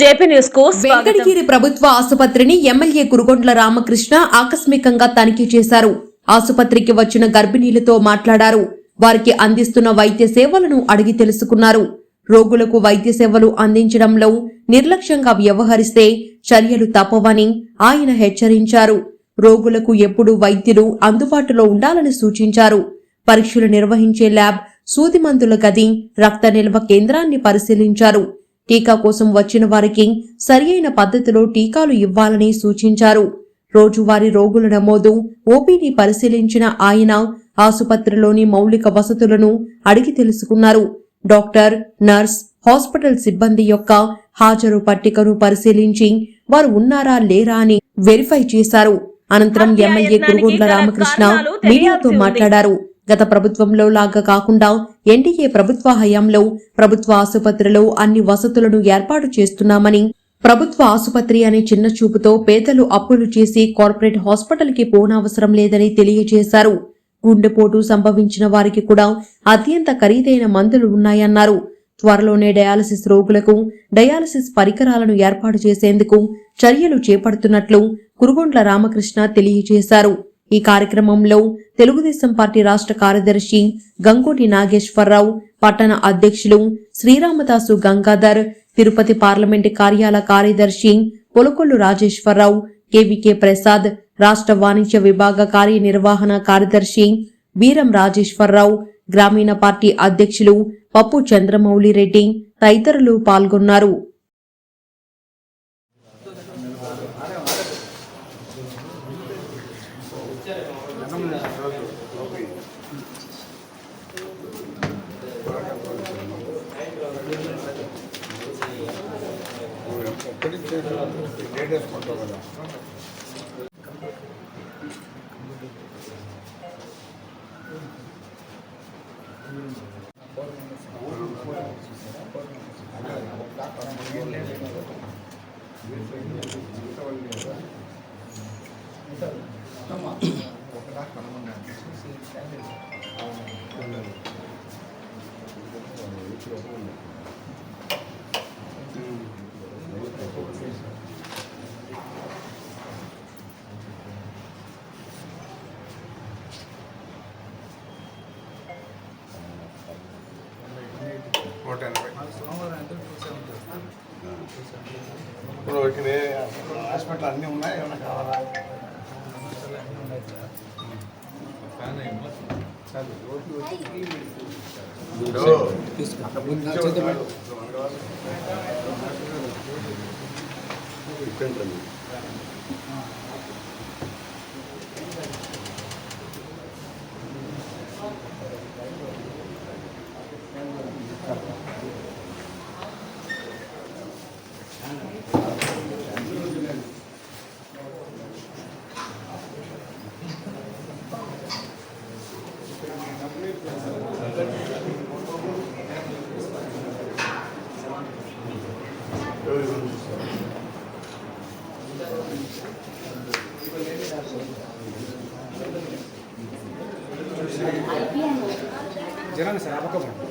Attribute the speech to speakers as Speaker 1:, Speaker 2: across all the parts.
Speaker 1: JP news కు
Speaker 2: వెంకటగిరి ప్రభుత్వ ఆసుపత్రిని ఎమ్మెల్యే కురుగొండ్ల రామకృష్ణ ఆకస్మికంగా తనిఖీ చేశారు. ఆసుపత్రికి వచ్చిన గర్భిణీలతో మాట్లాడారు. వారికి అందిస్తున్న వైద్య సేవలను అడిగి తెలుసుకున్నారు. రోగులకు వైద్య సేవలు అందించడంలో నిర్లక్ష్యంగా వ్యవహరిస్తే చర్యలు తప్పవని ఆయన హెచ్చరించారు. రోగులకు ఎప్పుడూ వైద్యులు అందుబాటులో ఉండాలని సూచించారు. పరీక్షలు నిర్వహించే ల్యాబ్, సూదిమందుల గది, రక్త నిల్వ కేంద్రాన్ని పరిశీలించారు. టీకా కోసం వచ్చిన వారికి సరియైన పద్ధతిలో టీకాలు ఇవ్వాలని సూచించారు. రోజువారీ రోగుల నమోదు, ఓపీని పరిశీలించిన ఆయన ఆసుపత్రిలోని మౌలిక వసతులను అడిగి తెలుసుకున్నారు. డాక్టర్, నర్స్, హాస్పిటల్ సిబ్బంది యొక్క హాజరు పట్టికను పరిశీలించి వారు ఉన్నారా లేరా అని వెరిఫై చేశారు. అనంతరం ఎమ్మెల్యే కురుగొండ్ల రామకృష్ణ మీడియాతో మాట్లాడారు. గత ప్రభుత్వంలో లాగా కాకుండా ఎన్డీఏ ప్రభుత్వ హయాంలో ప్రభుత్వ ఆసుపత్రిలో అన్ని వసతులను ఏర్పాటు చేస్తున్నామని, ప్రభుత్వ ఆసుపత్రి అనే చిన్న చూపుతో పేదలు అప్పులు చేసి కార్పొరేట్ హాస్పిటల్ కి పోనవసరం లేదని తెలియజేశారు. గుండెపోటు సంభవించిన వారికి కూడా అత్యంత ఖరీదైన మందులు ఉన్నాయన్నారు. త్వరలోనే డయాలసిస్ రోగులకు డయాలసిస్ పరికరాలను ఏర్పాటు చేసేందుకు చర్యలు చేపడుతున్నట్లు కురుగొండ్ల రామకృష్ణ తెలియజేశారు. ఈ కార్యక్రమంలో తెలుగుదేశం పార్టీ రాష్ట్ర కార్యదర్శి గంగోటి నాగేశ్వరరావు, పట్టణ అధ్యక్షులు శ్రీరామదాసు గంగాధర్, తిరుపతి పార్లమెంటు కార్యాలయ కార్యదర్శి పొలకొల్లు రాజేశ్వరరావు, కేవీకే ప్రసాద్, రాష్ట్ర వాణిజ్య విభాగ కార్యనిర్వహణ కార్యదర్శి వీరం రాజేశ్వరరావు, గ్రామీణ పార్టీ అధ్యక్షులు పప్పు చంద్రమౌళి రెడ్డి తదితరులు పాల్గొన్నారు.
Speaker 3: ఇప్పుడు ఇక్కడ హాస్పిటల్ అన్నీ ఉన్నాయి, ఏమైనా కావాలా?
Speaker 4: జనాన్ని సార్ అవ్వకపోండి.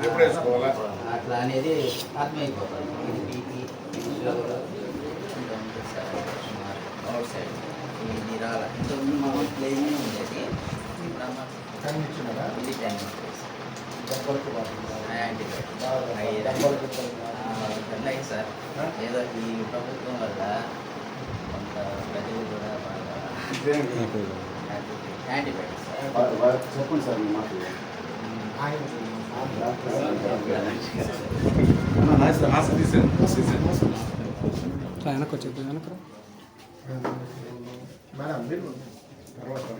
Speaker 4: ఎప్పుడు వేసుకోవాలా
Speaker 5: అట్లా అనేది అర్థమైపోతుంది. ఇది బీపీ, షుగర్, అవుట్ సైడ్ ఇది రాల ఇంతకుముందు మామూలు ప్లేనే ఉండేది. ఇది 10 minutes. ఉన్నాయి సార్. ఏదో ఈ ప్రభుత్వం వల్ల కొంత ప్రజలు కూడా బాగా యాంటీబయాటిక్స్
Speaker 4: చెప్పండి సార్ మీ మాట వెనక్కి వచ్చేది వెనక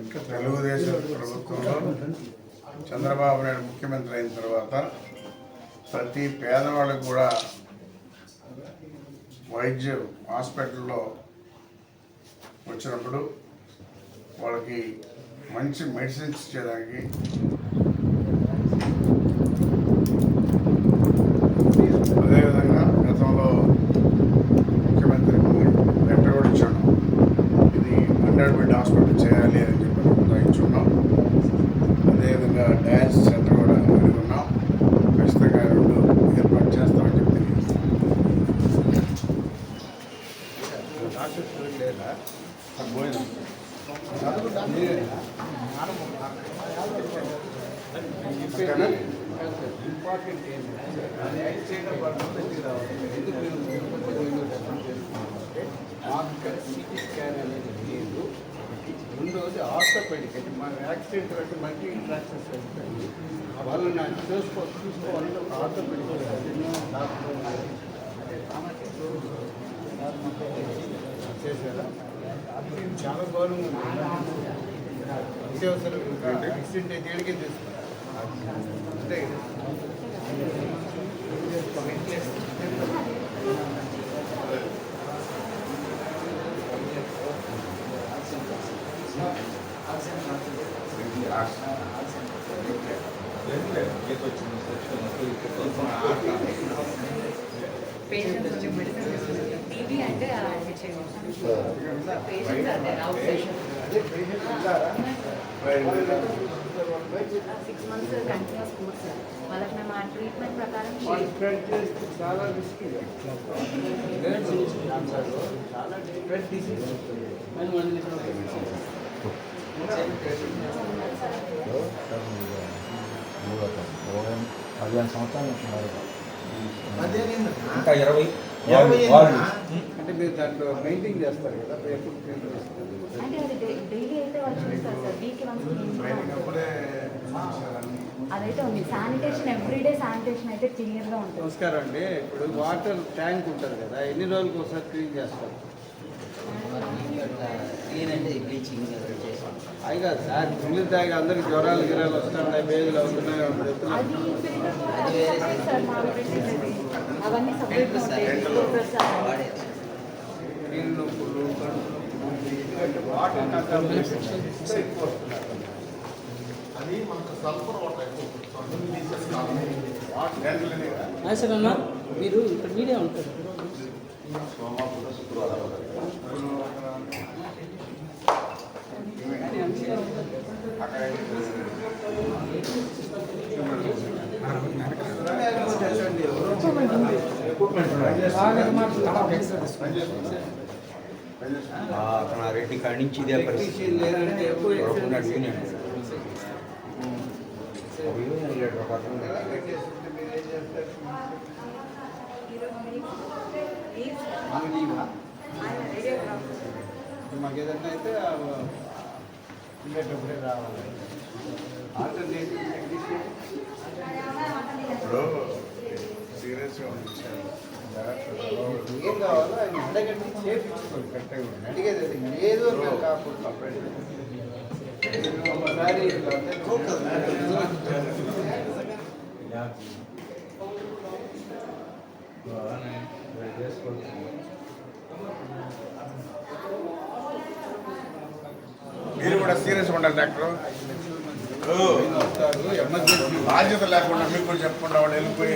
Speaker 3: ఇంకా తెలుగుదేశం ప్రభుత్వంలో చంద్రబాబు నాయుడు ముఖ్యమంత్రి అయిన తర్వాత ప్రతి పేదవాళ్ళకు కూడా వైద్యం హాస్పిటల్లో వచ్చినప్పుడు వాళ్ళకి మంచి మెడిసిన్స్ ఇచ్చేదానికి అదేవిధంగా గతంలో ముఖ్యమంత్రికి లెటర్ కూడా ఇచ్చాను, ఇది 100 బెడ్ హాస్పిటల్ చేయాలి అని చెప్పి నిర్ణయించున్నాం. అదేవిధంగా డయాలసిస్ సెంటర్ కూడా అడుగున్నాం, ఖచ్చితంగా 2 ఏర్పాటు చేస్తామని చెప్పి
Speaker 4: ఇంపార్టెంట్ ఏంటంటే సిటీ స్కాన్ అనేది లేదు. రెండవది ఆర్థోపెడిక్ అంటే మన యాక్సిడెంట్ అంటే మల్టీ ఇంట్రాక్షన్స్ అవుతాయి. వాళ్ళు నాకు చూసుకోవాలి ఆర్థోపెడిక్ చేశారా చాలా గౌరవంగా ఉంది. నిత్యావసరం ఇంకా యాక్సిడెంట్ అయితే ఏడికే తీసుకుంటారు అంతే కదా.
Speaker 1: పేషెంట్స్ వచ్చి మెడిసిన్ తీసుకుంటారు. టీబీ అంటే అడ్మిట్ చేయాలి. పేషెంట్స్ అంటే out patient 6 months continuous course. వాళ్ళకి మేము ఆ ట్రీట్మెంట్ ప్రకారం
Speaker 4: చాలా రిస్క్ చాలా డిఫరెంట్ డిసీజ్
Speaker 6: పదిహేను సంవత్సరాలు ఉంటున్నారు.
Speaker 5: ఇంకా 20
Speaker 4: అంటే మీరు దాంట్లో మెయింటైన్ చేస్తారు కదా, ఎప్పుడు మెయింటైన్ చేస్తారు?
Speaker 1: అంటే అది డైలీ అయితే వాళ్ళు చూస్తారు సార్. వీక్కి వన్స్ అదైతే ఉంది. శానిటేషన్ ఎవ్రీడే శానిటేషన్ అయితే క్లియర్గా ఉంటుంది.
Speaker 4: నమస్కారం అండి. ఇప్పుడు వాటర్ ట్యాంక్ ఉంటుంది కదా, ఎన్ని రోజులకు ఒకసారి క్లీన్ చేస్తారు?
Speaker 5: క్లీన్ అంటే బ్లీచింగ్ చేసాం.
Speaker 4: అవి కాదు సార్, నీళ్ళు తాగి అందరికి జ్వరాలు గిరాలు వస్తున్నాయి, బేగులు అవుతున్నాయి.
Speaker 1: అది సార్ మా పెట్టేది అవన్నీ సపరేట్ ఉంటాయి.
Speaker 4: నీళ్ళు నొప్పులు, వాటర్ కంటామినేషన్ ఎక్కువ వస్తున్నారు.
Speaker 3: అది మనకు సల్ఫర్ వాటర్ ఎక్కువ
Speaker 7: సార్ అన్న మీరు ఇక్కడ మీడియా ఉంటారు.
Speaker 3: సోమవారం శుక్రవారం
Speaker 6: అతను రెడ్డి కాడి నుంచి ఇదే పరిస్థితి.
Speaker 4: లేదంటే ఎక్కువ మాకు ఏదన్నా అయితే ఉండేటప్పుడే రావాలి. ఆల్టర్నేటివ్ టెక్నీషియన్
Speaker 3: ఇప్పుడు సీరియస్గా
Speaker 4: ఏం కావాలో ఆయన అడగండి, చేపించుకోండి. కరెక్ట్గా అడిగేది అది ఏదో మేము కాకుండా ఒకసారి
Speaker 3: మీరు కూడా సీరియస్గా ఉండాలి డాక్టర్.
Speaker 4: ఎమర్జెన్సీ
Speaker 3: బాధ్యత లేకుండా మీకు కూడా చెప్పకుండా వాళ్ళు వెళ్ళిపోయి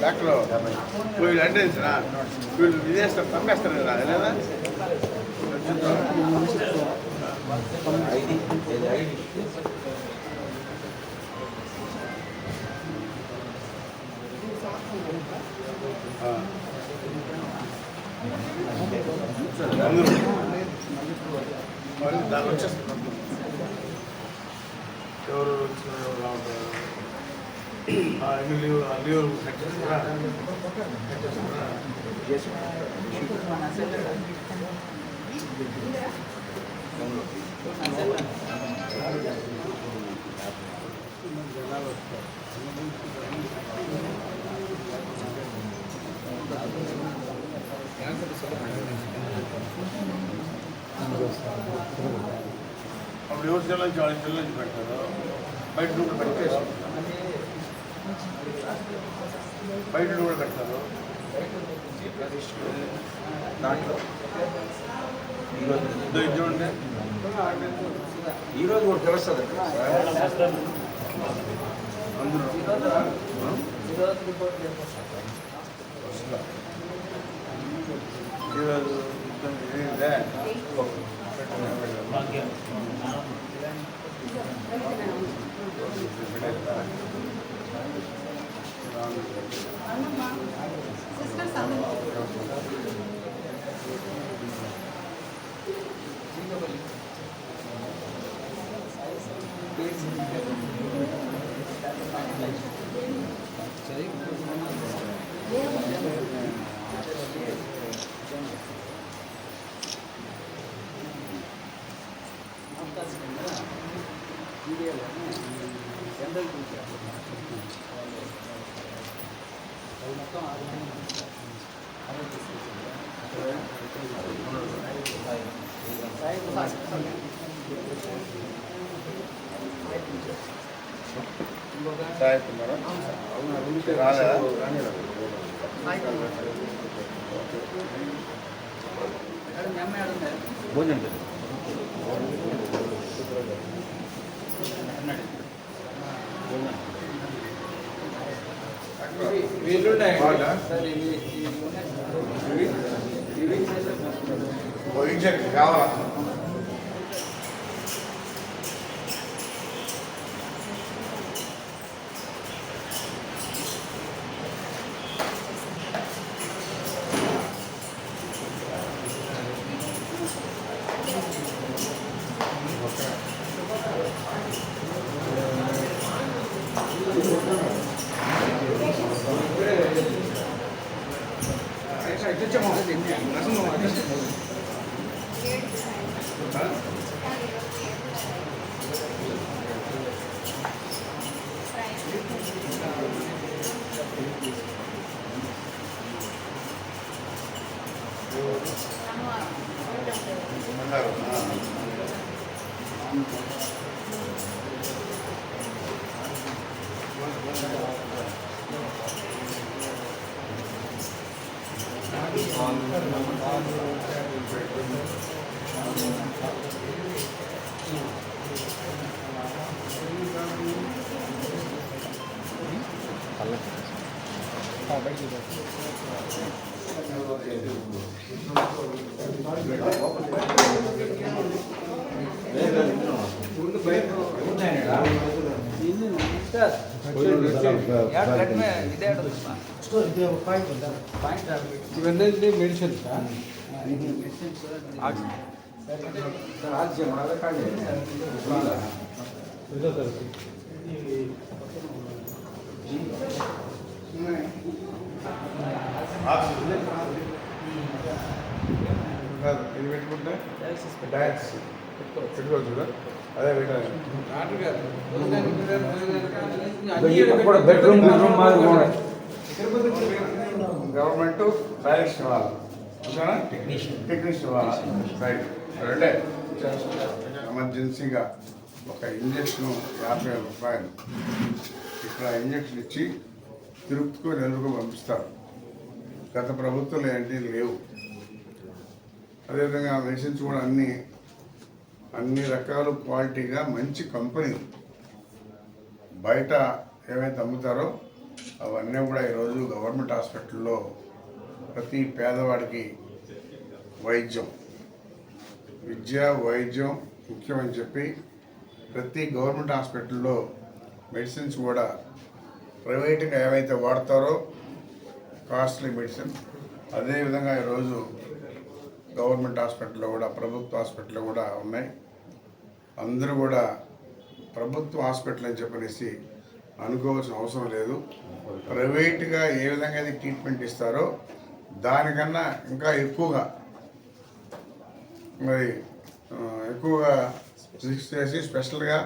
Speaker 3: డాక్టర్ వీళ్ళు అంటే వీళ్ళు విదేశాలు పంపేస్తారు కదా, లేదా మళ్ళీ దాన్ని వచ్చేస్తున్నారు. ఎవరు రావట్లేదు. లీవ్ కట్టేస్తారా? అప్పుడు ఎవరు జిల్లా నుంచి వాళ్ళ జిల్లా నుంచి పెడతారు. బయట కూడా పెట్టేసి బయట కూడా పెడతారు.
Speaker 6: దాంట్లో
Speaker 3: చూడండి,
Speaker 6: ఈరోజు కూడా తెలుస్తుంది
Speaker 3: అందరూ ఈరోజు ఇదే సాయకుమారా రాలేదా?
Speaker 6: భోజనం
Speaker 3: కావాలా?
Speaker 4: ఇవన్నీ మెడిసిన్
Speaker 3: ఇది పెట్టుకుంటే డయాక్స్ పెట్టుకోవచ్చు కదా. అదే పెట్టాలి.
Speaker 6: బెడ్రూమ్
Speaker 3: గవర్నమెంట్ డైరెక్షన్ ఇవ్వాలి, టెక్నీషియన్ ఇవ్వాలి. రైట్. రెండే ఎమర్జెన్సీగా ఒక ఇంజక్షన్ 50,000 రూపాయలు ఇక్కడ ఇంజక్షన్ ఇచ్చి తిరుపతికో నెల్లూరుకో పంపిస్తారు. గత ప్రభుత్వంలో ఏంటి లేవు. అదేవిధంగా మెడిసిన్స్ కూడా అన్ని రకాల క్వాలిటీగా మంచి కంపెనీ బయట ఏవైతే అమ్ముతారో అవన్నీ కూడా ఈరోజు గవర్నమెంట్ హాస్పిటల్లో ప్రతి పేదవాడికి వైద్యం, విద్య, వైద్యం ముఖ్యమని చెప్పి ప్రతి గవర్నమెంట్ హాస్పిటల్లో మెడిసిన్స్ కూడా ప్రైవేట్గా ఏవైతే వాడతారో కాస్ట్లీ మెడిసిన్, అదేవిధంగా ఈరోజు గవర్నమెంట్ హాస్పిటల్లో కూడా ప్రభుత్వ హాస్పిటల్లో కూడా ఉన్నాయి. అందరూ కూడా ప్రభుత్వ హాస్పిటల్ అని చెప్పనేసి అనుకోవాల్సిన అవసరం లేదు. ప్రైవేట్గా ఏ విధంగా అయితే ట్రీట్మెంట్ ఇస్తారో దానికన్నా ఇంకా ఎక్కువగా మరి ఎక్కువగా చేసి స్పెషల్గా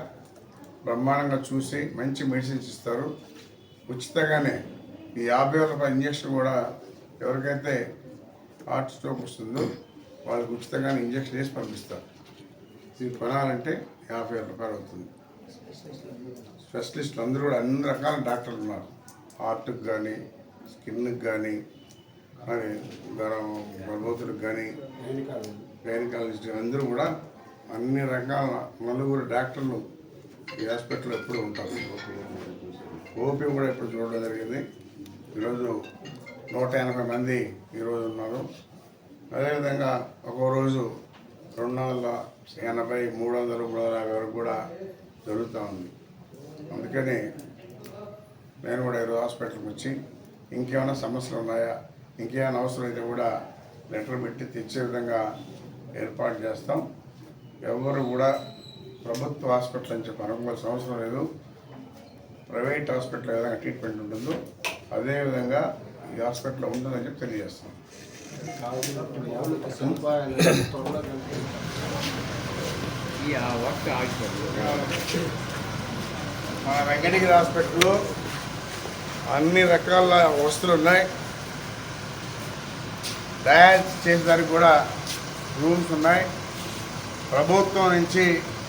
Speaker 3: బ్రహ్మాండంగా చూసి మంచి మెడిసిన్స్ ఇస్తారు. ఉచితంగానే ఈ 50,000 రూపాయల ఇంజక్షన్ కూడా ఎవరికైతే హార్ట్ స్ట్రోక్ వస్తుందో వాళ్ళకి ఉచితంగానే ఇంజక్షన్ వేసి పంపిస్తారు. ఇది కొనాలంటే 50,000 రూపాయలు అవుతుంది. స్పెషలిస్టులు అందరూ కూడా అన్ని రకాల డాక్టర్లు ఉన్నారు. హార్ట్కి కానీ, స్కిన్కి కానీ, మరి గర్భవతులకు కానీ, గైనకాలజిస్ట్ అందరూ కూడా అన్ని రకాల 4 డాక్టర్లు ఈ హాస్పిటల్లో ఎప్పుడు ఉంటారు. ఓపీ కూడా ఇప్పుడు చూడడం జరిగింది. ఈరోజు 180 మంది ఈరోజు ఉన్నారు. అదేవిధంగా ఒక్కో రోజు 280, 300, 350 వరకు కూడా జరుగుతూ ఉంది. అందుకని నేను కూడా ఈరోజు హాస్పిటల్కి వచ్చి ఇంకేమైనా సమస్యలు ఉన్నాయా, ఇంకేమైనా అవసరం అయితే కూడా లెటర్ పెట్టి తెచ్చే విధంగా ఏర్పాటు చేస్తాం. ఎవరు కూడా ప్రభుత్వ హాస్పిటల్ అని చెప్పి అనుకోవాల్సిన అవసరం లేదు. ప్రైవేట్ హాస్పిటల్ ఏ విధంగా ట్రీట్మెంట్ ఉంటుందో అదేవిధంగా ఈ హాస్పిటల్లో ఉంటుందని చెప్పి తెలియజేస్తాం. మన వెంకటగిరి హాస్పిటల్లో అన్ని రకాల వస్తువులు ఉన్నాయి. డయాలసిస్ చేసేదానికి కూడా రూమ్స్ ఉన్నాయి. ప్రభుత్వం నుంచి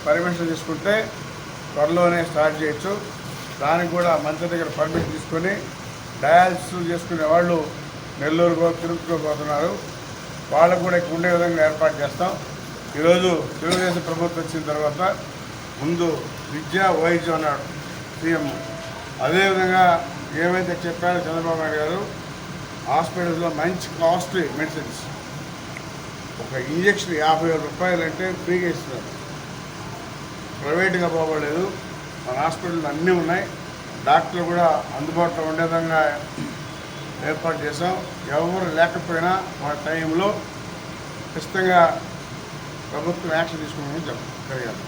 Speaker 3: పర్మిషన్ తీసుకుంటే త్వరలోనే స్టార్ట్ చేయొచ్చు. దానికి కూడా మంత్రి దగ్గర పర్మిషన్ తీసుకొని డయాలసిస్ చేసుకునే వాళ్ళు నెల్లూరుకో తిరుపతిపోతున్నారు. వాళ్ళకు కూడా ఇక్కడ ఉండే విధంగా ఏర్పాటు చేస్తాం. ఈరోజు తెలుగుదేశం ప్రభుత్వం వచ్చిన తర్వాత ముందు విద్య, వైద్యం అన్నాడు సీఎం. అదేవిధంగా ఏమైతే చెప్పారో చంద్రబాబు నాయుడు గారు హాస్పిటల్స్లో మంచి కాస్ట్లీ మెడిసిన్స్, ఒక ఇంజక్షన్ 50,000 రూపాయలు అంటే ఫ్రీగా ఇస్తున్నారు. ప్రైవేట్గా పోవలేదు. మన హాస్పిటల్ అన్నీ ఉన్నాయి. డాక్టర్లు కూడా అందుబాటులో ఉండే విధంగా ఏర్పాటు చేసాం. ఎవరు లేకపోయినా మన టైంలో ఖచ్చితంగా ప్రభుత్వం యాక్షన్ తీసుకున్నామని చెప్పగలిగారు.